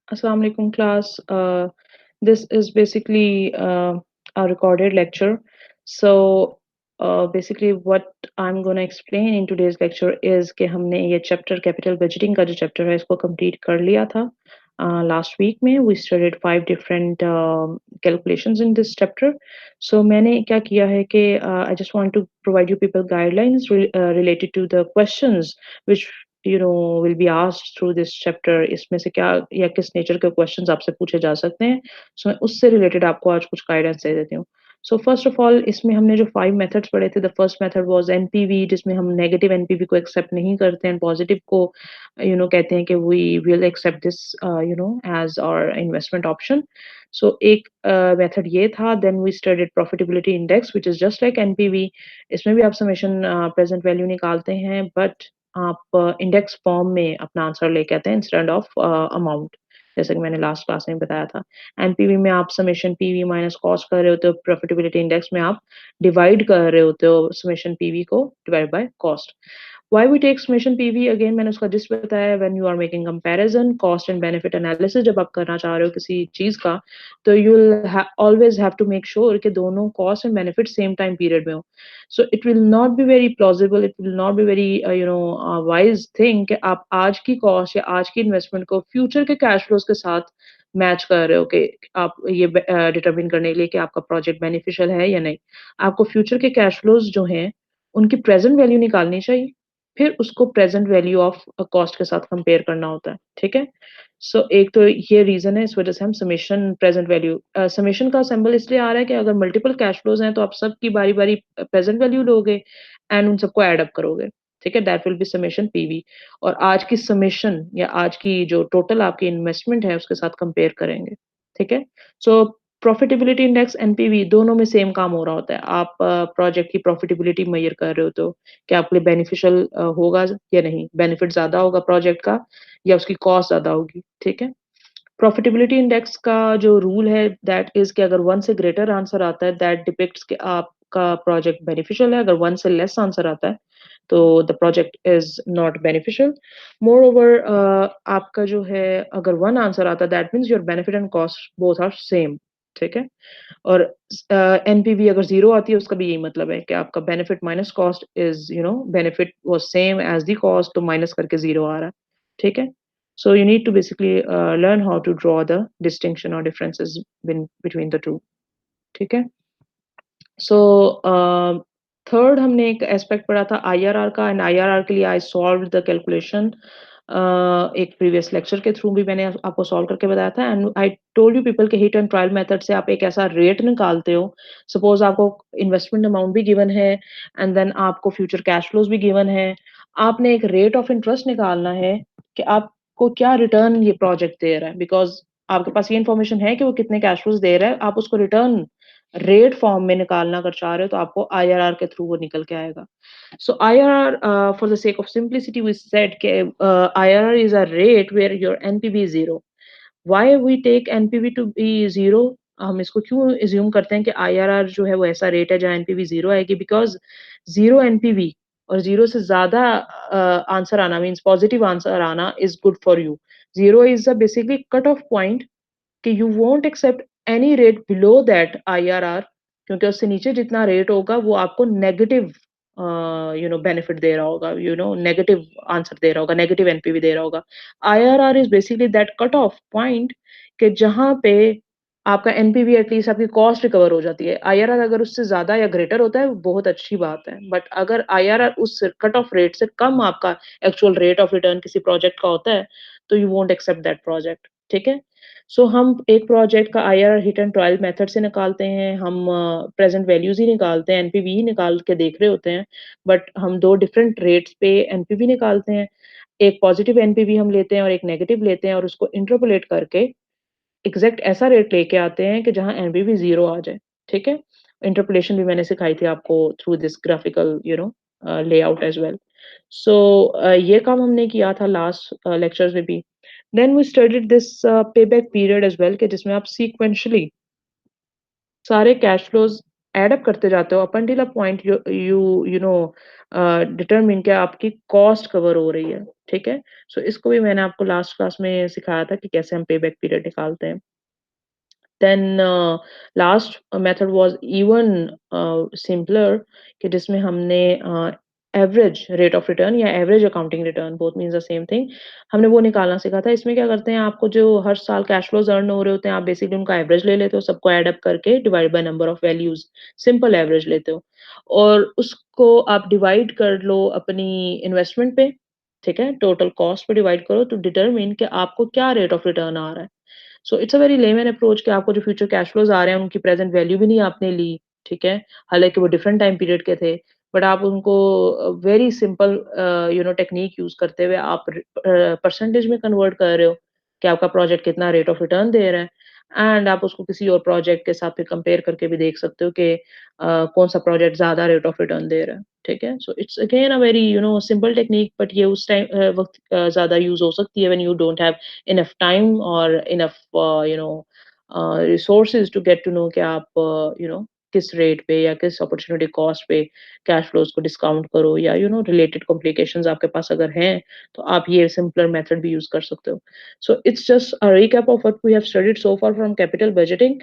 Assalamu alaikum class. This is basically a recorded lecture. So basically what I'm going to explain in today's lecture is कि हमने ये chapter capital budgeting का जो chapter है इसको complete कर लिया था. Last week में we studied 5 different calculations in this chapter. So मैंने क्या किया है कि I just want to provide you people guidelines related to the questions which will be asked through this chapter. इसमें से क्या या किस नेचर के क्वेश्चंस आपसे पूछे जा सकते हैं, सो मैं उससे रिलेटेड आपको आज कुछ गाइडेंस दे देती हूँ. सो फर्स्ट ऑफ ऑल इसमें हमने जो 5 मेथड्स पढ़े थे, the first method was NPV, जिसमें हम नेगेटिव एनपीवी को एक्सेप्ट नहीं करते हैं, पॉजिटिव को कहते हैं कि we will accept this as our investment option. So एक मेथड ये था. Then we studied profitability index which is just like NPV. इसमें भी आप समेशन प्रेजेंट वैल्यू निकालते हैं, बट आप इंडेक्स फॉर्म में अपना आंसर लेके आते हैं इंस्टेड ऑफ अमाउंट, जैसे कि मैंने लास्ट क्लास में बताया था. एनपीवी में आप समेशन पीवी माइनस कॉस्ट कर रहे होते हो, प्रॉफिटेबिलिटी इंडेक्स में आप डिवाइड कर रहे होते हो समेशन पीवी को divide by cost. Why we take summation PV, again मैंने उसका जिस बताया, when you are making comparison cost and benefit analysis, जब आप करना चाह रहे हो किसी चीज का, तो you will always have to make sure कि दोनों cost and benefit same time period में हो. So it will not be very plausible, it will not be very wise thing कि आप आज की कॉस्ट या आज की इन्वेस्टमेंट को फ्यूचर के कैश फ्लोज के साथ मैच कर रहे हो कि आप ये डिटरमिन करने के लिए कि आपका प्रोजेक्ट बेनिफिशियल है या नहीं. आपको फ्यूचर के कैश फ्लोज जो हैं उनकी प्रेजेंट वैल्यू निकालनी चाहिए, फिर उसको प्रेजेंट वैल्यू ऑफ कॉस्ट के साथ कंपेयर करना होता है. ठीक है. सो एक तो ये रीजन है, इस वजह से हम समेशन प्रेजेंट वैल्यू, समेशन का सिंबल इसलिए आ रहा है कि अगर मल्टीपल कैश फ्लोज हैं तो आप सबकी बारी बारी प्रेजेंट वैल्यू लोगे एंड उन सबको ऐड अप करोगे. ठीक है. That will be summation PV. और आज की समेशन या आज की जो टोटल आपकी इन्वेस्टमेंट है उसके साथ कंपेयर करेंगे. ठीक है. सो प्रॉफिटेबिलिटी इंडेक्स एनपीवी दोनों में सेम काम हो रहा होता है. आप प्रोजेक्ट की प्रॉफिटेबिलिटी मेजर कर रहे होते हो कि आपके लिए बेनिफिशियल होगा या नहीं, बेनिफिट ज्यादा होगा प्रोजेक्ट का या उसकी कॉस्ट ज़्यादा होगी. ठीक है. प्रॉफिटेबिलिटी इंडेक्स का जो रूल है दैट इज़ कि अगर 1 से ग्रेटर आंसर आता है दैट डिपिक्ट्स कि आपका प्रोजेक्ट बेनिफिशियल है. अगर 1 से लेस आंसर आता है तो the project is not beneficial. Moreover आपका जो है अगर 1 आंसर आता है that means your benefit and cost both are same. ठीक है. और एनपीवी अगर 0 आती है उसका भी यही मतलब है कि आपका benefit minus cost is benefit was same as the cost, तो माइनस करके 0 आ रहा है. ठीक है. So you need to basically learn how to draw the distinction or differences between the two. ठीक है. सो थर्ड हमने एक एस्पेक्ट पढ़ा था आईआरआर का, एंड आईआरआर के लिए आई सॉल्व द कैलकुलेशन. एक प्रीवियस लेक्चर के थ्रू भी मैंने आपको सॉल्व करके बताया था. And I told you people के हिट एंड ट्रायल मेथड से आप एक ऐसा रेट निकालते हो. सपोज आपको इन्वेस्टमेंट अमाउंट भी गिवन है एंड देन आपको फ्यूचर कैश फ्लोज भी गिवन है. आपने एक रेट ऑफ इंटरेस्ट निकालना है कि आपको क्या रिटर्न ये प्रोजेक्ट दे रहा है, बिकॉज आपके पास ये इन्फॉर्मेशन है कि वो कितने कैश फ्लोज दे रहा है. आप उसको रिटर्न रेट फॉर्म में निकालना अगर चाह रहे हो तो आपको आईआरआर के थ्रू वो निकल के आएगा. So IRR, for the sake of simplicity, we said IRR is a rate where your NPV is 0. Why we take NPV to be 0? हम इसको क्यों assume करते हैं कि IRR जो है वो ऐसा रेट है जहाँ NPV 0 आएगी, because 0 NPV और 0 से ज़्यादा आंसर आना मीन्स पॉजिटिव आंसर आना is good for you. 0 is a basically cut off point कि you won't accept any rate below that IRR, क्योंकि उससे नीचे जितना रेट होगा वो आपको नेगेटिव बेनिफिट दे रहा होगा, नेगेटिव आंसर दे रहा होगा, नेगेटिव एनपीवी दे रहा होगा. IRR is basically that cut off point कि जहां पे आपका एनपीवी एटलीस्ट आपकी कॉस्ट रिकवर हो जाती है. आईआरआर अगर उससे ज्यादा या ग्रेटर होता है वो बहुत अच्छी बात है, बट अगर आईआरआर उस कट ऑफ रेट से कम आपका एक्चुअल रेट ऑफ रिटर्न किसी प्रोजेक्ट का होता है तो you won't accept that project. ठीक है. सो हम एक प्रोजेक्ट का IRR hit and trial method से निकालते हैं. हम प्रेजेंट वैल्यूज ही निकालते हैं, एनपीवी ही निकाल के देख रहे होते हैं, बट हम 2 डिफरेंट रेट्स पे एनपीवी निकालते हैं. एक पॉजिटिव एनपीवी हम लेते हैं और एक नेगेटिव लेते हैं और उसको इंटरपोलेट करके एग्जैक्ट ऐसा रेट लेके आते हैं कि जहाँ एनपीवी 0 आ जाए. ठीक है. इंटरपोलेशन भी मैंने सिखाई थी आपको through this graphical layout as well. So ये काम हमने किया था लास्ट लेक्चर्स में भी. Then we studied this payback period as well, कि जिसमें आप सीक्वेंशियली सारे कैश फ्लोज ऐड अप करते जाते हो up until a point you know determine कि आपकी कॉस्ट कवर हो रही है, ठीक है? सो इसको भी मैंने आपको लास्ट क्लास में सिखाया था कि कैसे हम पे बैक पीरियड निकालते हैं। Then last method was even simpler कि जिसमें हमने एवरेज रेट ऑफ रिटर्न या average accounting return both means the same thing हमने वो निकालना सीखा था। इसमें क्या करते हैं आपको जो हर साल कैश फ्लोज़ अर्न हो रहे होते हैं, आप बेसिकली उनका एवरेज ले लेते हो, सबको ऐड अप करके divide by number of values, simple average लेते हो और उसको आप डिवाइड कर लो अपनी इन्वेस्टमेंट पे, ठीक है? टोटल कॉस्ट पे डिवाइड करो टू डिटरमिन कि आपको क्या रेट ऑफ रिटर्न आ रहा है। So it's a very lemon approach कि आपको जो फ्यूचर कैश फ्लोज़ आ रहे हैं, उनकी प्रेज़ेंट वैल्यू भी नहीं आपने ली, ठीक है? हालाँकि वो डिफरेंट टाइम पीरियड के थे, बट आप उनको वेरी सिंपल टेक्नीक यूज़ करते हुए आप परसेंटेज में कन्वर्ट कर रहे हो कि आपका प्रोजेक्ट कितना रेट ऑफ रिटर्न दे रहा है एंड आप उसको किसी और प्रोजेक्ट के साथ फिर कंपेयर करके भी देख सकते हो कि कौन-सा प्रोजेक्ट ज़्यादा रेट ऑफ रिटर्न दे रहा है, ठीक है? So it's again a very simple technique but ये उस टाइम वक़्त ज़्यादा यूज़ हो सकती है when you don't have enough time or enough resources to get to know कि आप किस रेट पे या किस अपॉर्चुनिटी कॉस्ट पे कैश फ्लोज को डिस्काउंट करो या रिलेटेड कॉम्प्लिकेशंस आपके पास अगर हैं तो आप ये सिंपलर मेथड भी यूज कर सकते हो so it's just a recap of what we have studied so far from capital budgeting.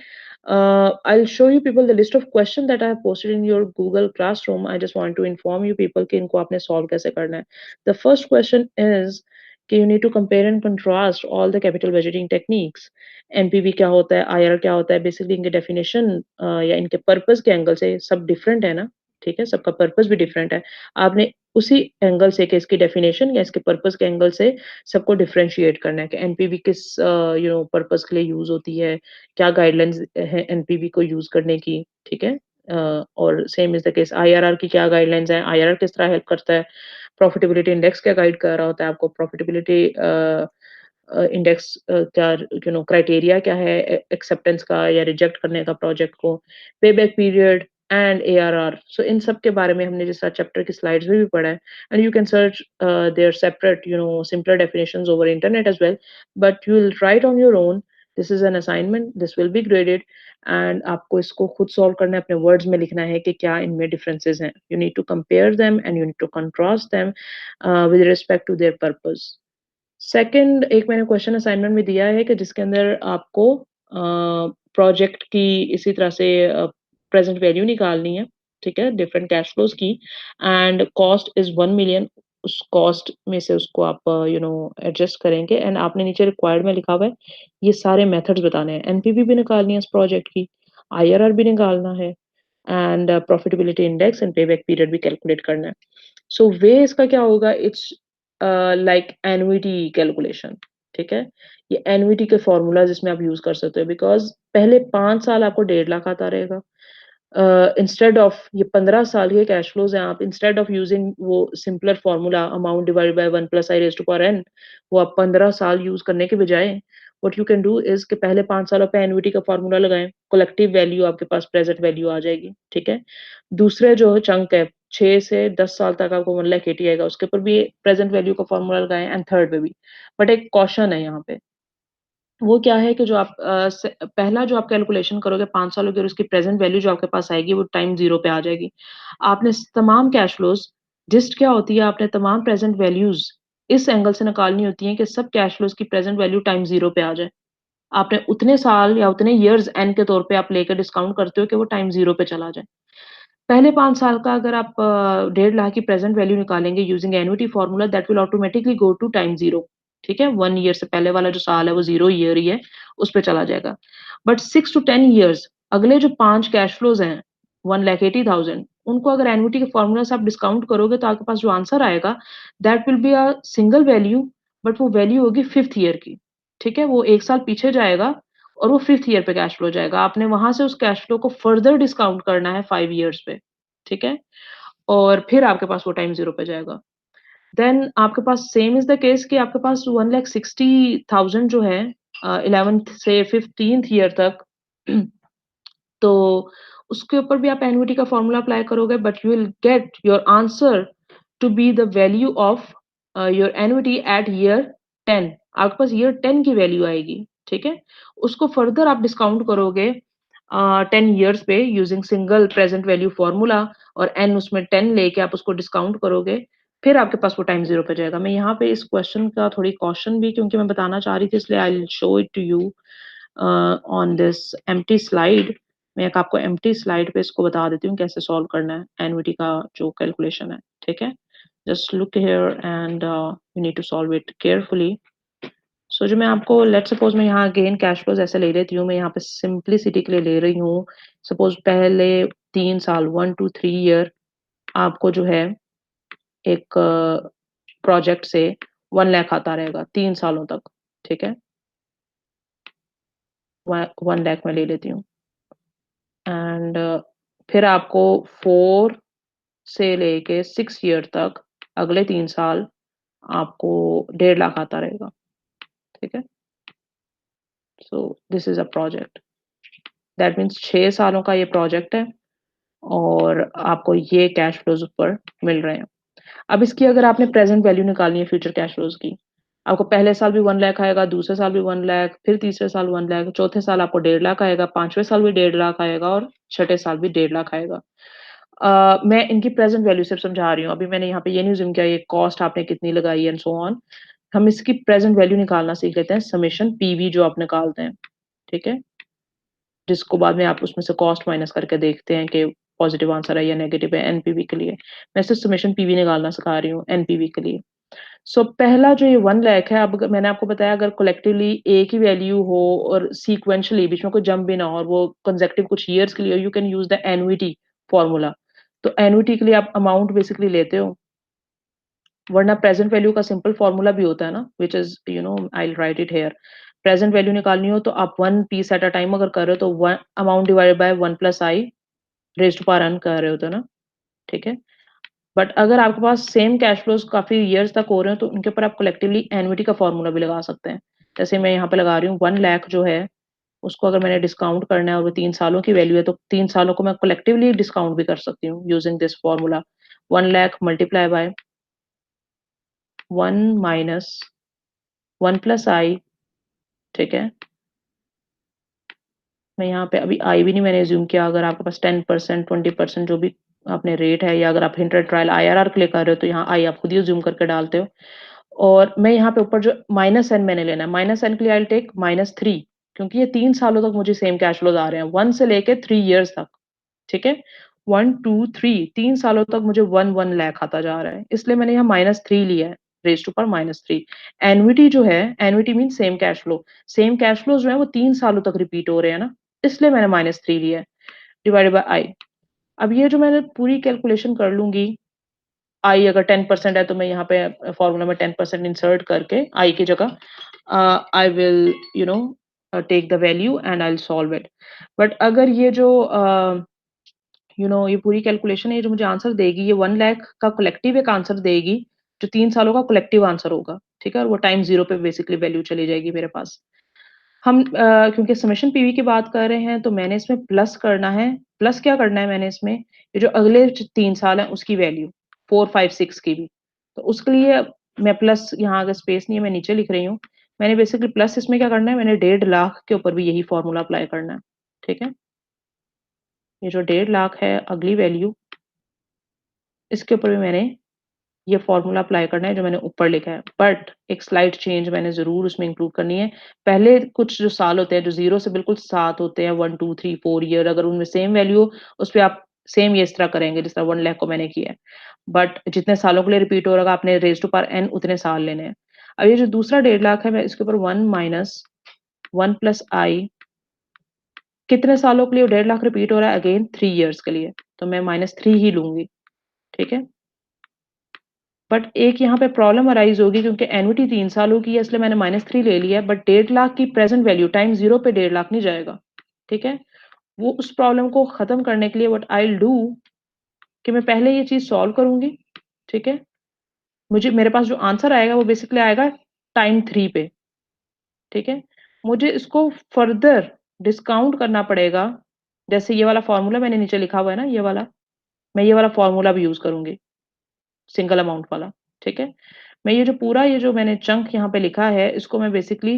I'll show you people the list of questions that I have posted in your Google Classroom. I just want to inform you people कि इनको आपने solve कैसे करना है. The first question is कि you need to compare and contrast all the capital budgeting techniques. NPV क्या होता है, आईआरआर क्या होता है, बेसिकली इनके डेफिनेशन या इनके पर्पस के एंगल से सब डिफरेंट है ना, ठीक है? सबका पर्पस भी डिफरेंट है। आपने उसी एंगल से कि इसकी डेफिनेशन या इसके पर्पस के एंगल से सबको डिफरेंशिएट करना है कि एनपीवी किस पर्पस के लिए यूज़ होती है, क्या गाइडलाइंस है एनपीवी को यूज़ करने की, ठीक है? और same is the case IRR की क्या गाइडलाइंस हैं, आईआरआर किस तरह हेल्प करता है, प्रॉफिटेबिलिटी इंडेक्स क्या गाइड कर रहा होता है आपको, प्रॉफिटेबिलिटी इंडेक्स क्या क्राइटेरिया क्या है एक्सेप्टेंस का या रिजेक्ट करने का प्रोजेक्ट को, पेबैक पीरियड एंड एआरआर। सो इन सब के बारे में हमने जिस तरह चैप्टर की स्लाइड्स में भी पढ़ा है and you can search their separate simpler definitions over internet as well but you will write on your own. This is an assignment, this will be graded and आपको इसको खुद सॉल्व करना है, अपने वर्ड्स में लिखना है कि क्या इनमें डिफरेंसेस हैं। You need to compare them and you need to contrast them with respect to their purpose. Second एक मैंने क्वेश्चन असाइनमेंट में दिया है कि जिसके अंदर आपको प्रोजेक्ट की इसी तरह से प्रेजेंट वैल्यू निकालनी है, ठीक है? डिफरेंट कैश फ्लोज की एंड कॉस्ट इज़ 1 मिलियन। उस कॉस्ट में से उसको आप एडजस्ट करेंगे एंड आपने नीचे रिक्वायर्ड में लिखा हुआ है, ये सारे मेथड्स बताने हैं। एनपीवी भी निकालनी है इस प्रोजेक्ट की, आईआरआर भी निकालना है and profitability index and payback period भी कैलकुलेट करना है। सो वे इसका क्या होगा, इट्स लाइक एन्युइटी कैलकुलेशन, ठीक है? ये एन्युइटी के फॉर्मूलाज़ इसमें आप यूज़ कर सकते हो बिकॉज़ पहले 5 साल आपको 1.5 लाख आता रहेगा। इंस्टेड ऑफ ये 15 साल के कैश फ्लोज़ हैं, आप इंस्टेड ऑफ यूजिंग वो simpler formula amount divided by 1 plus i raised to power n, वो आप 15 साल यूज़ करने के बजाय what you can do is कि पहले 5 सालों पे एन्युइटी का फॉर्मूला लगाएँ, कलेक्टिव वैल्यू आपके पास प्रेज़ेंट वैल्यू आ जाएगी, ठीक है? दूसरे जो चंक है 6 से 10 साल तक आपको 1 लाख 80 आएगा, उसके ऊपर भी प्रेज़ेंट वैल्यू का फॉर्मूला लगाएँ एंड थर्ड पे भी। बट एक कॉशन है यहाँ पे, वो क्या है कि जो आप पहला जो आप कैलकुलेशन करोगे 5 सालों की और उसकी प्रेज़ेंट वैल्यू जो आपके पास आएगी वो टाइम 0 पे आ जाएगी। आपने तमाम कैश फ्लोज़ जिस्ट क्या होती है, आपने तमाम प्रेज़ेंट वैल्यूज़ इस एंगल से निकालनी होती हैं कि सब कैश फ्लोज़ की प्रेज़ेंट वैल्यू टाइम 0 पे आ जाए। आपने उतने साल या उतने इयर्स एन के तौर पे आप लेकर डिस्काउंट करते हो कि वो टाइम 0 पे चला जाए। पहले 5 साल का अगर आप 1.5 लाख की प्रेज़ेंट वैल्यू निकालेंगे using annuity formula that will automatically go to time 0, ठीक है? 1 ईयर से पहले वाला जो साल है वो 0 ईयर ही है, उस पे चला जाएगा। बट 6 टू 10 ईयर्स अगले जो 5 कैश फ्लोज़ हैं 1,80,000 उनको अगर एन्युटी के फॉर्मूला से आप डिस्काउंट करोगे तो आपके पास जो आंसर आएगा that will be a single value but वो वैल्यू होगी 5th ईयर की, ठीक है? वो 1 साल पीछे जाएगा और वो 5th ईयर पे कैश फ्लो जाएगा। आपने वहाँ से उस कैश फ्लो को फर्दर डिस्काउंट करना है 5 ईयर्स पे, ठीक है? और फिर आपके पास वो टाइम 0 पे जाएगा। देन आपके पास सेम इज़ द केस कि आपके पास 1,60,000 जो है 11th से 15th ईयर तक तो उसके ऊपर भी आप एन्युटी का फॉर्मूला अप्लाई करोगे but you will get your answer to be the value of your annuity at year 10। आपके पास ईयर 10 की वैल्यू आएगी, ठीक है? उसको फर्दर आप डिस्काउंट करोगे 10 ईयर्स पे using single present value formula और एन उसमें 10 लेके आप उसको डिस्काउंट करोगे, फिर आपके पास वो टाइम 0 पे जाएगा। मैं यहाँ पे इस क्वेश्चन का थोड़ी कॉशन भी क्योंकि मैं बताना चाह रही थी इसलिए I will show it to you on this empty slide. मैं एक आपको एम्प्टी स्लाइड पे इसको बता देती हूँ कैसे सॉल्व करना है एनवीटी का जो कैलकुलेशन है, ठीक है? Just look here and you need to solve it carefully. So जो मैं आपको लेट्स सपोज मैं यहाँ अगेन कैश फ्लोज ऐसे ले लेती हूँ, मैं यहाँ पे सिंप्लिसिटी के लिए ले रही हूँ। सपोज पहले 3 साल 1 टू 3 ईयर आपको जो है एक प्रोजेक्ट से 1 लाख आता रहेगा 3 सालों तक, ठीक है? 1 लाख मैं ले लेती हूँ एंड फिर आपको 4 से लेके 6 ईयर तक अगले 3 साल आपको 1.5 लाख आता रहेगा, ठीक है? So this is a project. That means 6 सालों का ये प्रोजेक्ट है और आपको ये कैश फ्लोज़ ऊपर मिल रहे हैं। अब इसकी अगर आपने प्रेज़ेंट वैल्यू निकालनी है फ्यूचर कैश फ्लोज़ की, आपको पहले साल भी 1 लाख आएगा, दूसरे साल भी 1 लाख, फिर तीसरे साल 1 लाख, चौथे साल आपको 1.5 लाख आएगा, 5वें साल भी 1.5 लाख आएगा और छठे साल भी 1.5 लाख आएगा। मैं इनकी प्रेज़ेंट वैल्यू सिर्फ़ समझा रही हूँ। अभी मैंने यहाँ पे ये नहीं ज़ूम किया ये कॉस्ट आपने कितनी लगाई एंड सो ऑन। हम इसकी प्रेज़ेंट वैल्यू निकालना सीख लेते हैं, समेशन पीवी जो आप निकालते हैं, ठीक है? जिसको बाद में आप उसमें से कॉस्ट माइनस करके देखते हैं कि पॉजिटिव आंसर है या नेगेटिव है एनपीवी के लिए। मैं सिर्फ समेशन पीवी निकालना सिखा रही हूँ एनपीवी के लिए। सो पहला जो ये 1 लाख है, अब मैंने आपको बताया अगर कलेक्टिवली एक ही वैल्यू हो और सीक्वेंशियली बीच में कोई जंप भी ना हो और वो कंसेक्टिव कुछ ईयर्स के लिए हो, you can use the annuity formula. तो एन्युइटी के लिए आप अमाउंट बेसिकली लेते हो, वरना प्रेजेंट वैल्यू का सिंपल फॉर्मूला भी होता है ना, which is I will write it here. Present value निकालनी हो तो आप 1 पीस एट अ टाइम अगर कर रहे हो तो 1 amount divided by 1 plus i raised to power n कर रहे होते हो ना, ठीक है? बट अगर आपके पास सेम कैश फ्लोज़ काफ़ी ईयर्स तक हो रहे हैं तो उनके ऊपर आप कलेक्टिवली एन्युइटी का फॉर्मूला भी लगा सकते हैं। जैसे मैं यहाँ पे लगा रही हूँ 1 लाख जो है, उसको अगर मैंने डिस्काउंट करना है और वो 3 सालों की वैल्यू है तो 3 सालों को मैं कलेक्टिवली डिस्काउंट भी कर सकती हूँ using this formula. 1 lakh multiply by 1 minus 1 plus i, ठीक है? मैं यहाँ पे अभी आई भी नहीं मैंने अज़्यूम किया, अगर आपके पास 10% 20% जो भी आपने रेट है या अगर आप हिंट एंड ट्रायल आईआरआर के लिए कर रहे हो तो यहाँ आई आप खुद ही अज़्यूम करके डालते हो। और मैं यहाँ पे ऊपर जो माइनस एन मैंने लेना है, माइनस एन के लिए आई विल टेक -3 क्योंकि ये 3 सालों तक मुझे सेम कैश फ्लोज़ आ रहे हैं, 1 से लेके 3 इयर्स तक, ठीक है? 1, 2, 3 3 सालों तक मुझे 1 लाख आता जा रहा है, इसलिए मैंने यहाँ -3 लिया है, रेज़्ड टू पावर -3। एन्युइटी जो है, annuity means same cash flows जो है वो 3 सालों तक रिपीट हो रहे हैं ना, इसलिए मैंने -3 लिया है, डिवाइडेड बाय आई। अब ये जो मैंने पूरी कैलकुलेशन कर लूँगी, आई अगर 10% है तो मैं यहाँ पे फॉर्मूला में 10% इंसर्ट करके आई की जगह I will take the value and I will solve it. But अगर ये जो ये पूरी कैलकुलेशन है, ये जो मुझे आंसर देगी, ये 1 लाख का कलेक्टिव एक आंसर देगी, जो 3 सालों का कलेक्टिव आंसर होगा, ठीक है? और वो टाइम 0 पे बेसिकली वैल्यू चली जाएगी मेरे पास। हम क्योंकि समेशन पीवी की बात कर रहे हैं, तो मैंने इसमें प्लस करना है। प्लस क्या करना है मैंने इसमें, ये जो अगले 3 साल हैं, उसकी वैल्यू 4, 5, 6 की भी। तो उसके लिए मैं प्लस यहाँ अगर स्पेस नहीं है, मैं नीचे लिख रही हूँ। मैंने बेसिकली प्लस इसमें क्या करना है, मैंने 1.5 लाख के ऊपर भी यही फॉर्मूला अप्लाई करना है, ठीक है? ये जो 1.5 लाख है अगली वैल्यू, इसके ऊपर भी मैंने ये फॉर्मूला अप्लाई करना है जो मैंने ऊपर लिखा है। बट एक स्लाइट चेंज मैंने ज़रूर उसमें इंक्लूड करनी है। पहले कुछ जो साल होते हैं, जो 0 से बिल्कुल साथ होते हैं, 1, 2, 3, 4 ईयर, अगर उनमें सेम वैल्यू हो, उसपे आप सेम ये इस तरह करेंगे जिस तरह 1 लाख को मैंने किया है। बट जितने सालों के लिए रिपीट हो रहा है, आपने रेज़ टू पावर n उतने साल लेने हैं। अब ये जो दूसरा 1.5 लाख है, मैं इसके ऊपर 1 माइनस 1 प्लस आई कितने सालों के लिए 1.5 लाख रिपीट हो रहा है? अगेन 3 इयर्स के लिए। तो मैं -3 ही लूँगी, ठीक है? बट एक यहाँ पे प्रॉब्लम अराइज़ होगी क्योंकि एन्युइटी 3 सालों की है इसलिए मैंने -3 ले लिया है बट 1.5 लाख की प्रेज़ेंट वैल्यू टाइम 0 पे 1.5 लाख नहीं जाएगा, ठीक है? वो उस प्रॉब्लम को ख़त्म करने के लिए व्हाट आई विल डू कि मैं पहले ये चीज़ सॉल्व करूँगी, ठीक है? मेरे पास जो आंसर आएगा वो बेसिकली आएगा टाइम 3 पे, ठीक है? मुझे इसको फर्दर डिस्काउंट करना पड़ेगा, जैसे ये वाला फ़ॉर्मूला मैंने नीचे लिखा हुआ है ना ये वाला, मैं ये वाला फ़ॉर्मूला भी यूज़ करूँगी, सिंगल अमाउंट वाला, ठीक है? मैं ये जो मैंने चंक यहाँ पे लिखा है, इसको मैं बेसिकली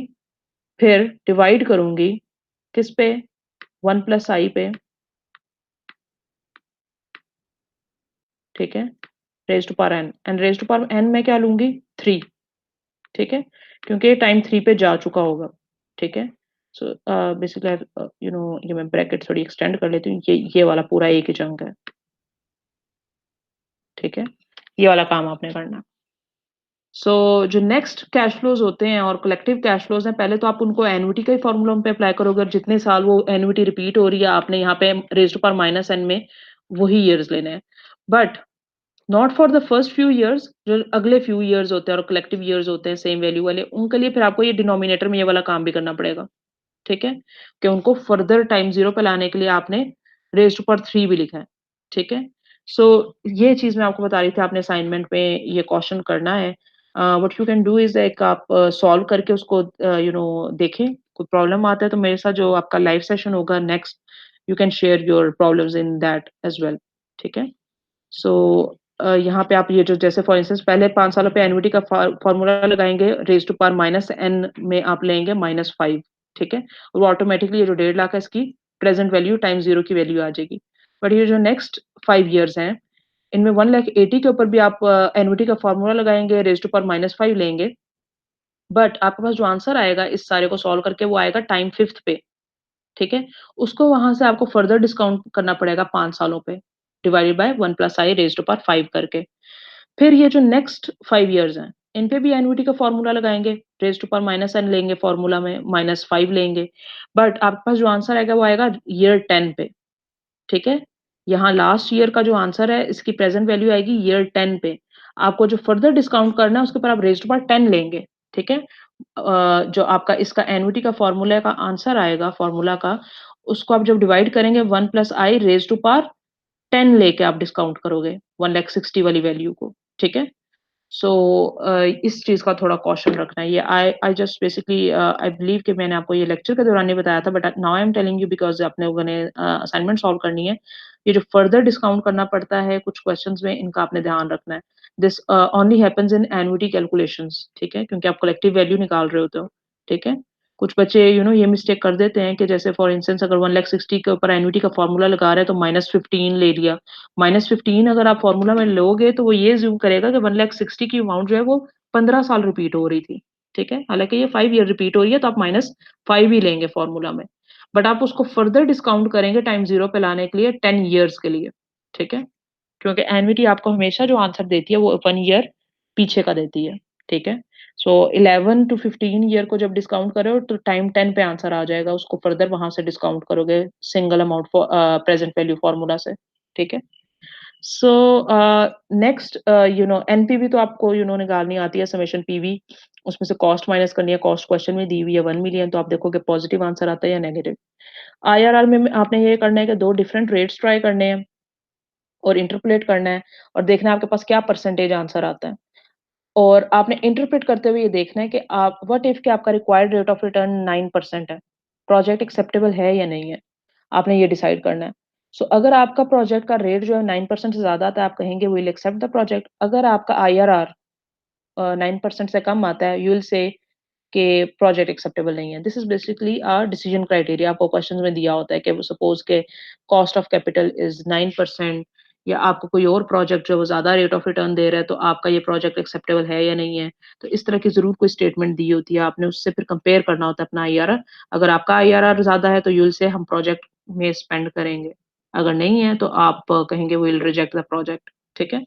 फिर डिवाइड करूँगी किस पे? 1+i पे, ठीक है, raise to power n, and raise to power n मैं क्या लूँगी 3, ठीक है, क्योंकि ये टाइम 3 पे जा चुका होगा, ठीक है। सो बेसिकली ये मैं ब्रैकेट थोड़ी एक्सटेंड कर लेती हूँ, ये वाला पूरा एक ही चंक है, ठीक है। ये वाला काम आपने करना है। सो जो नेक्स्ट कैश फ्लोज़ होते हैं और कलेक्टिव कैश फ्लोज़ हैं, पहले तो आप उनको एन्युटी का ही फ़ॉर्मूला पे अप्लाई करोगे और जितने साल वो एन्युटी रिपीट हो रही है, आपने यहाँ पे raise to power minus n में वही ईयर्स लेने हैं। But not for the first few years, जो अगले फ्यू ईयर्स होते हैं और कलेक्टिव ईयर्स होते हैं सेम वैल्यू वाले, उनके लिए फिर आपको ये डिनोमिनेटर में ये वाला काम भी करना पड़ेगा, ठीक है? कि उनको फर्दर टाइम 0 पे लाने के लिए आपने रेज़ टू पावर 3 भी लिखा है, ठीक है? सो ये चीज़ मैं आपको बता रही थी, आपने असाइनमेंट में ये क्वेश्चन करना है। What you can do is एक आप सॉल्व करके उसको देखें, कोई प्रॉब्लम आता है तो मेरे साथ जो आपका लाइव सेशन होगा next, you can share your problems in that as well, ठीक है? सो यहाँ पे आप ये जो जैसे फॉर इंस्टेंस पहले 5 सालों पे एन्युटी का फॉर्मूला लगाएँगे, raise to power minus n में आप लेंगे -5, ठीक है? वो ऑटोमैटिकली ये जो 1.5 लाख है इसकी प्रेज़ेंट वैल्यू टाइम्स 0 की वैल्यू आ जाएगी। बट ये जो नेक्स्ट 5 इयर्स हैं, इनमें 1,80,000 के ऊपर भी आप एन्युटी का फॉर्मूला लगाएँगे, रेज़ टू पावर -5 लेंगे, बट आपके पास जो आंसर आएगा इस सारे को सॉल्व करके वो आएगा टाइम 5th पे। ठीक है? उसको वहाँ से आपको फर्दर डिस्काउंट करना पड़ेगा 5 सालों पे, divided by 1 plus i raised to power 5 करके। फिर ये जो नेक्स्ट 5 इयर्स हैं, इन पे भी एन्युटी का फ़ॉर्मूला लगाएँगे, raised to power minus n लेंगे फ़ॉर्मूला में, -5 लेंगे। बट आपके पास जो आंसर आएगा वो आएगा ईयर 10 पे, ठीक है? यहाँ लास्ट ईयर का जो आंसर है, इसकी प्रेज़ेंट वैल्यू आएगी ईयर 10 पे। आपको जो फर्दर डिस्काउंट करना है, उसके ऊपर आप रेज़्ड टू पावर 10 लेंगे, ठीक है? जो आपका इसका एन्युटी का फ़ॉर्मूला का आंसर आएगा फ़ॉर्मूला का, उसको आप जब डिवाइड करेंगे 1 plus i raise to power 10 लेके आप डिस्काउंट करोगे, 1,60,000 वाली वैल्यू को, ठीक है? सो इस चीज़ का थोड़ा कॉशन रखना है। ये आई जस्ट बेसिकली आई बिलीव कि मैंने आपको ये लेक्चर के दौरान नहीं बताया था, but now I am telling you because आप लोगों ने असाइनमेंट सॉल्व करनी है। ये जो फर्दर डिस्काउंट करना पड़ता है कुछ क्वेश्चन्स में, इनका आपने ध्यान रखना है। This only happens in annuity calculations, ठीक है? क्योंकि आप कलेक्टिव वैल्यू निकाल रहे होते हो, ठीक है? कुछ बच्चे ये मिस्टेक कर देते हैं कि जैसे फॉर इंस्टेंस अगर 1,60,000 के ऊपर एन्युटी का फ़ॉर्मूला लगा रहे हैं तो -15 ले लिया। -15 अगर आप फ़ॉर्मूला में लोगे तो वो ये अज़्यूम करेगा कि 1,60,000 की अमाउंट जो है वो 15 साल रिपीट हो रही थी, ठीक है? हालाँकि ये 5 ईयर रिपीट हो रही है तो आप -5 ही लेंगे फ़ॉर्मूला में। बट आप उसको फर्दर डिस्काउंट करेंगे टाइम 0 पे लाने के लिए 10 इयर्स के लिए, ठीक है? क्योंकि एन्युटी आपको हमेशा जो आंसर देती है वो 1 ईयर पीछे का देती है, ठीक है? सो 11 टू 15 ईयर को जब डिस्काउंट कर रहे हो तो टाइम 10 पे आंसर आ जाएगा, उसको फर्दर वहाँ से डिस्काउंट करोगे single amount present value formula से, ठीक है? सो नेक्स्ट एनपीवी तो आपको निकालनी आती है, समेशन पीवी, उसमें से कॉस्ट माइनस करनी है, कॉस्ट क्वेश्चन में दी हुई है 1 मिलियन, तो आप देखोगे पॉजिटिव आंसर आता है या नेगेटिव। आईआरआर में आपने ये करना है कि 2 डिफरेंट रेट्स ट्राई करने हैं और इंटरपोलेट करना है और देखना है आपके पास क्या परसेंटेज आंसर आता है। और आपने इंटरप्रेट करते हुए ये देखना है कि आप व्हाट इफ कि आपका रिक्वायर्ड रेट ऑफ रिटर्न 9% है, प्रोजेक्ट एक्सेप्टेबल है या नहीं है? आपने ये डिसाइड करना है। सो अगर आपका प्रोजेक्ट का रेट जो है 9% से ज़्यादा आता है, आप कहेंगे we will accept the project. अगर आपका आईआरआर 9% से कम आता है, यू विल से कि प्रोजेक्ट एक्सेप्टेबल नहीं है। This is basically decision criteria आपको क्वेश्चन में दिया होता है कि सपोज़ के कॉस्ट ऑफ कैपिटल इज़ 9% या आपको कोई और प्रोजेक्ट जो है वो ज़्यादा रेट ऑफ रिटर्न दे रहा है, तो आपका ये प्रोजेक्ट एक्सेप्टेबल है या नहीं है। तो इस तरह की ज़रूर कोई स्टेटमेंट दी होती है, आपने उससे फिर कंपेयर करना होता है अपना आईआरआर। अगर आपका आईआरआर ज़्यादा है तो यू विल से हम प्रोजेक्ट में स्पेंड करेंगे। अगर नहीं है तो आप कहेंगे we will reject the project, ठीक है?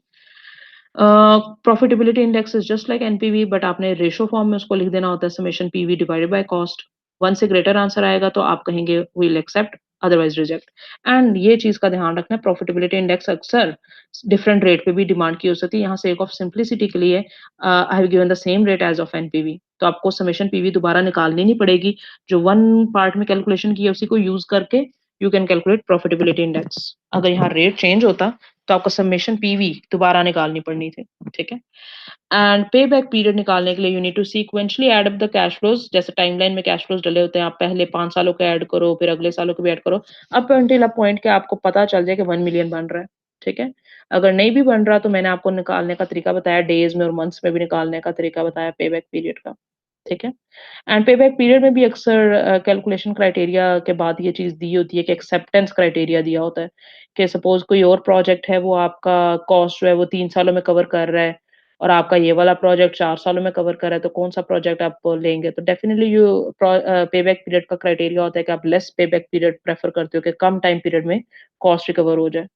Profitability index is just like NPV, but आपने रेशो फॉर्म में उसको लिख देना होता है, summation PV divided by cost. 1 से ग्रेटर आंसर आएगा तो आप कहेंगे we will accept, otherwise reject. And ये चीज़ का ध्यान रखना है, प्रॉफिटेबिलिटी इंडेक्स अक्सर डिफरेंट रेट पे भी डिमांड की हो सकती है। यहाँ सेक ऑफ सिम्प्लिसिटी के लिए I have given the same rate as of NPV, तो आपको समेशन पीवी दोबारा निकालनी नहीं पड़ेगी। जो 1 पार्ट में कैलकुलेशन की है उसी को यूज़ करके you can calculate profitability index. अगर यहाँ रेट चेंज होता तो आपको समेशन पीवी दोबारा निकालनी पड़नी थी, ठीक है? एंड पे बैक पीरियड निकालने के लिए you need to sequentially add up the cash flows, जैसे टाइमलाइन में कैश फ्लोज़ डले होते हैं, आप पहले 5 सालों के ऐड करो, फिर अगले सालों के भी ऐड करो, अप अंटिल अ पॉइंट के आपको पता चल जाए कि 1 मिलियन बन रहा है, ठीक है? अगर नहीं भी बन रहा तो मैंने आपको निकालने का तरीका बताया, डेज़ में और मंथ्स में भी निकालने का तरीका बताया पे बैक पीरियड का। ठीक है। एंड पेबैक पीरियड में भी अक्सर कैलकुलेशन क्राइटेरिया के बाद ये चीज़ दी होती है कि एक्सेप्टेंस क्राइटेरिया दिया होता है कि सपोज़ कोई और प्रोजेक्ट है, वो आपका कॉस्ट जो है वो 3 सालों में कवर कर रहा है और आपका ये वाला प्रोजेक्ट 4 सालों में कवर कर रहा है, तो कौन-सा प्रोजेक्ट आप लेंगे? तो डेफिनिटली पेबैक पीरियड का क्राइटेरिया होता है कि आप लेस पेबैक पीरियड प्रेफ़र करते हो कि कम टाइम पीरियड में कॉस्ट रिकवर हो जाए।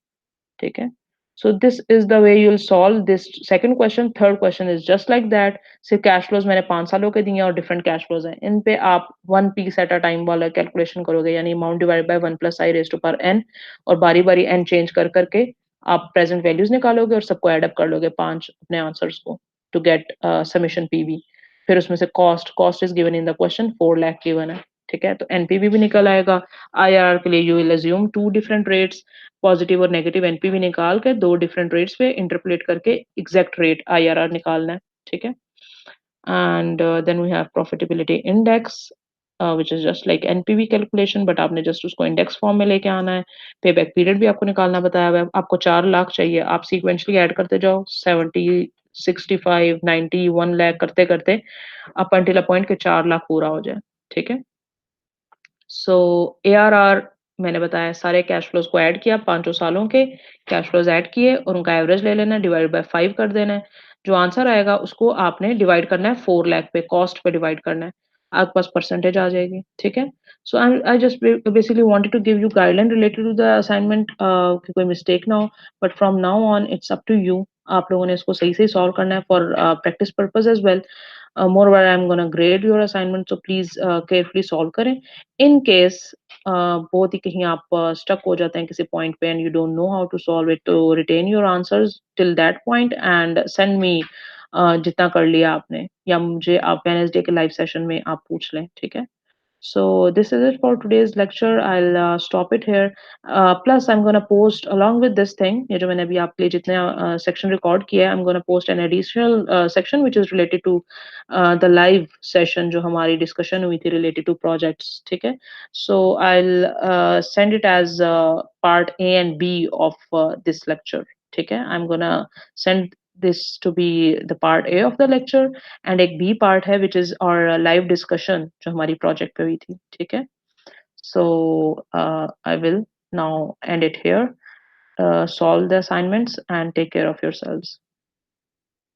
ठीक है? So this is the way you'll solve this second question. Third question is just like that. सिर्फ कैश फ्लोज़ मैंने 5 सालों के दिए हैं और डिफरेंट कैश फ्लोज़ हैं। इन पे आप 1 पीस एट अ टाइम वाला कैलकुलेशन करोगे, यानी amount divided by 1 plus i raised to power n, और बारी-बारी एन चेंज कर के आप प्रेज़ेंट वैल्यूज़ निकालोगे और सबको ऐड अप कर लोगे 5 अपने आंसर्स को टू गेट समेशन पीवी। फिर उसमें से cost is given in the question 4 lakh given है। ठीक है? तो एनपीवी भी निकल आएगा। आईआरआर के लिए you will assume 2 different rates, positive और नेगेटिव एनपीवी निकाल के 2 डिफरेंट रेट्स पे इंटरपोलेट करके एग्ज़ैक्ट रेट आईआरआर निकालना है, ठीक है? And then we have profitability index, which is just like NPV calculation, but आपने जस्ट उसको इंडेक्स फॉर्म में लेके आना है। पेबैक पीरियड भी आपको निकालना बताया हुआ है। आपको 4 लाख चाहिए, आप सीक्वेंशियली ऐड करते जाओ 70, 65, 90, 1 लाख करते-करते अप अंटिल अ पॉइंट के 4 लाख पूरा हो जाए, ठीक है? सो एआरआर मैंने बताया, सारे कैश फ्लोज़ को ऐड किया, पाँचों सालों के कैश फ्लोज़ ऐड किए और उनका एवरेज ले लेना है, डिवाइड बाय 5 कर देना है। जो आंसर आएगा उसको आपने डिवाइड करना है 4 लाख पे, कॉस्ट पे डिवाइड करना है। आपके पास परसेंटेज आ जाएगी, ठीक है? So I just basically wanted to give you guideline related to the assignment, कि कोई मिस्टेक ना हो, but from now on it's up to you. आप लोगों ने इसको सही-सही सॉल्व करना है for practice purpose as well. Moreover, I'm gonna grade your assignment, so please carefully solve करें। In case बहुत ही कहीं आप stuck हो जाते हैं किसी point पे and you don't know how to solve it, तो retain your answers till that point and send me जितना कर लिया आपने, या मुझे आप Wednesday के live session में आप पूछ लें, ठीक है? So this is it for today's lecture. I'll stop it here. Plus, I'm gonna post along with this thing, ये जो मैंने अभी आपके लिए जितने section record किया है, I'm gonna post an additional section which is related to the live session जो हमारी discussion हुई थी related to projects, ठीक है? So I'll send it as part A and B of this lecture, ठीक है? I'm gonna send this to be the part A of the lecture, and एक B part है which is और live discussion जो हमारी project पे हुई थी, ठीक है? So I will now end it here, solve the assignments and take care of yourselves.